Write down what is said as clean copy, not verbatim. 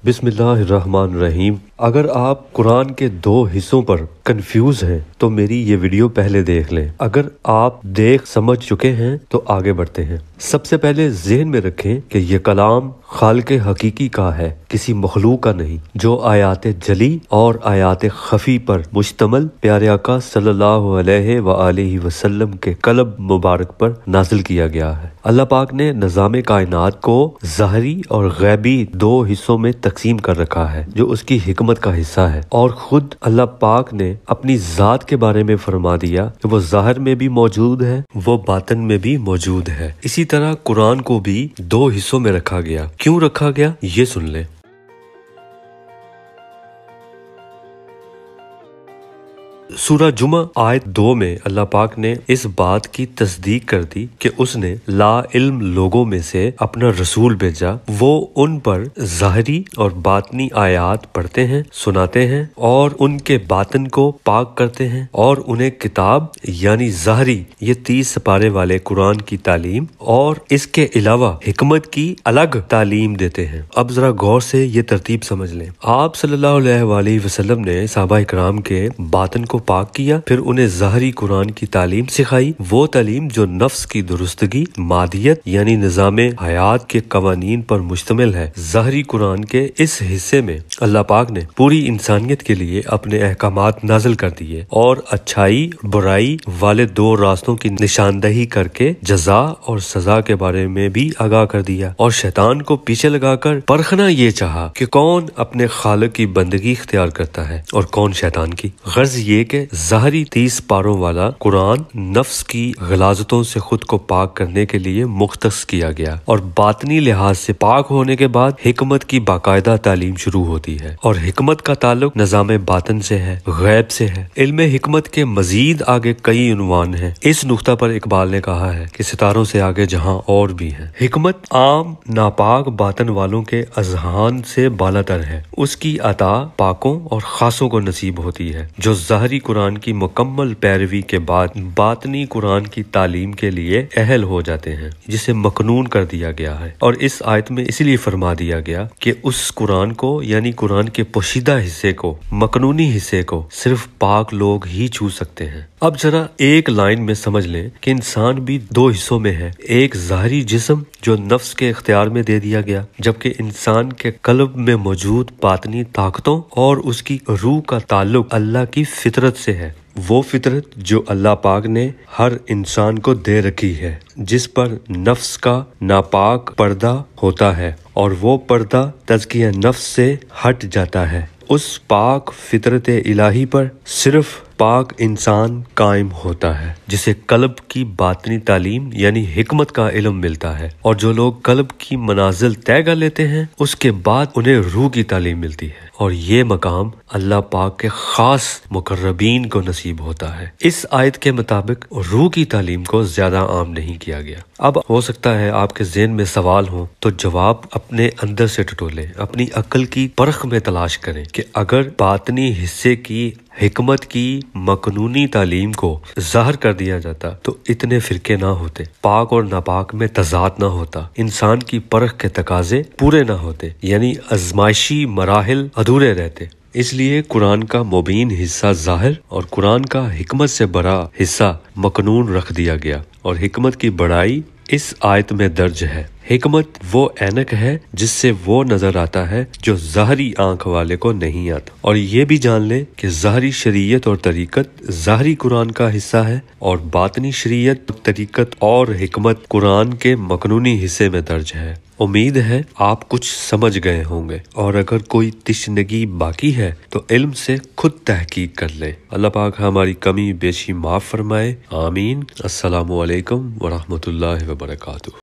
बिस्मिल्लाहिर्रहमानिर्रहीम। अगर आप कुरान के 2 हिस्सों पर कंफ्यूज हैं तो मेरी ये वीडियो पहले देख लें। अगर आप देख समझ चुके हैं तो आगे बढ़ते हैं। सबसे पहले ज़हन में रखें कि ये कलाम खालिक हकीकी का है, किसी मखलूक का नहीं, जो आयात जली और आयात खफी पर मुश्तमल प्यारे आका सल्लल्लाहु अलैहि वसल्लम के कल्ब मुबारक पर नाजिल किया गया है। अल्लाह पाक ने निज़ाम कायनात को ज़ाहरी और गैबी 2 हिस्सों में तकसीम कर रखा है जो उसकी हिकमत का हिस्सा है, और खुद अल्लाह पाक ने अपनी ज़ात के बारे में फरमा दिया कि वो ज़ाहिर में भी मौजूद है, वो बातिन में भी मौजूद है। इसी तरह कुरान को भी 2 हिस्सों में रखा गया। क्यों रखा गया ये सुन लें। सूरह जुमा आयत 2 में अल्लाह पाक ने इस बात की तस्दीक कर दी कि उसने ला इल्म लोगों में से अपना रसूल भेजा। वो उन पर ज़ाहरी और बातनी आयात पढ़ते हैं, सुनाते हैं और उनके बातन को पाक करते हैं, और उन्हें किताब यानी ज़ाहरी ये 30 सिपारे वाले कुरान की तालीम और इसके अलावा हिकमत की अलग तालीम देते हैं। अब जरा गौर से ये तरतीब समझ लें। आप सल्लल्लाहु अलैहि वसल्लम ने सहाबा इकराम के बातन को पाक किया, फिर उन्हें ज़ाहरी कुरान की तालीम सिखाई, वो तालीम जो नफ्स की दुरुस्तगी, मादियत यानी निज़ाम हयात के कवानीन पर मुश्तमिल है। ज़ाहरी कुरान के इस हिस्से में अल्लाह पाक ने पूरी इंसानियत के लिए अपने अहकामात नाजिल कर दिए और अच्छाई बुराई वाले 2 रास्तों की निशानदही करके जजा और सजा के बारे में भी आगाह कर दिया, और शैतान को पीछे लगाकर परखना ये चाहा कि कौन अपने खालिक की बंदगी इख्तियार करता है और कौन शैतान की। गर्ज ये कि ज़ाहरी 30 पारों वाला कुरान नफ्स की गलाजतों से खुद को पाक करने के लिए मुख्तस किया गया, और बातनी लिहाज से पाक होने के बाद हिकमत की बाकायदा तालीम शुरू होती है, और हिकमत का ताल्लुक निज़ाम बातन से है, गैब से है। इल्म हिकमत के मजीद आगे कई उन्वान हैं। इस नुक्ता पर इकबाल ने कहा है कि सितारों से आगे जहां और भी है। हिकमत आम नापाक बातन वालों के अजहान से बालातर है, उसकी अता पाकों और खासों को नसीब होती है जो ज़ाहरी कुरान की मुकम्मल पैरवी के बाद बातनी कुरान की तालीम के लिए अहल हो जाते हैं, जिसे मकनून कर दिया गया है। और इस आयत में इसलिए फरमा दिया गया कि उस कुरान को यानी कुरान के पोशीदा हिस्से को, मकनूनी हिस्से को सिर्फ पाक लोग ही छू सकते हैं। अब जरा एक लाइन में समझ लें कि इंसान भी 2 हिस्सों में है। एक ज़ाहरी जिस्म जो नफ्स के इख्तियार में दे दिया गया, जबकि इंसान के कल्ब में मौजूद बातनी ताकतों और उसकी रूह का ताल्लुक अल्लाह की फितरत से है। वो फितरत जो अल्लाह पाक ने हर इंसान को दे रखी है, जिस पर नफ्स का नापाक पर्दा होता है, और वो पर्दा तज़किया नफ्स से हट जाता है। उस पाक फितरत इलाही पर सिर्फ पाक इंसान कायम होता है, जिसे कल्ब की बातनी तालीम यानी हिकमत का इल्म मिलता है। और जो लोग कल्ब की मनाजिल तय कर लेते हैं, उसके बाद उन्हें रूह की तालीम मिलती है, और ये मकाम अल्लाह पाक के खास मुकर्रबीन को नसीब होता है। इस आयत के मुताबिक रूह की तालीम को ज्यादा आम नहीं किया गया। अब हो सकता है आपके ज़हन में सवाल हो, तो जवाब अपने अंदर से टटोलें, अपनी अक्ल की परख में तलाश करें कि अगर बातनी हिस्से की हिकमत की मकनूनी तालीम को ज़ाहिर कर दिया जाता तो इतने फिरके ना होते, पाक और नापाक में तजाद ना होता, इंसान की परख के तकाजे पूरे ना होते, यानी आजमाइशी मराहिल अधूरे रहते। इसलिए कुरान का मुबीन हिस्सा ज़ाहिर और कुरान का हिकमत से बड़ा हिस्सा मकनून रख दिया गया, और हिकमत की बड़ाई इस आयत में दर्ज है। हिकमत वो ऐनक है जिससे वो नजर आता है जो ज़ाहरी आंख वाले को नहीं आता। और ये भी जान लें कि ज़ाहरी शरीयत और तरीकत ज़ाहरी कुरान का हिस्सा है, और बातनी शरीयत, तरीकत और हिकमत कुरान के मकनूनी हिस्से में दर्ज है। उम्मीद है आप कुछ समझ गए होंगे, और अगर कोई तिश्नगी बाकी है तो इल्म से खुद तहकीक कर ले। अल्लाह पाक हमारी कमी बेशी माफ फरमाए। आमीन। अस्सलामु अलैकुम व रहमतुल्लाहि व बरकातुहू।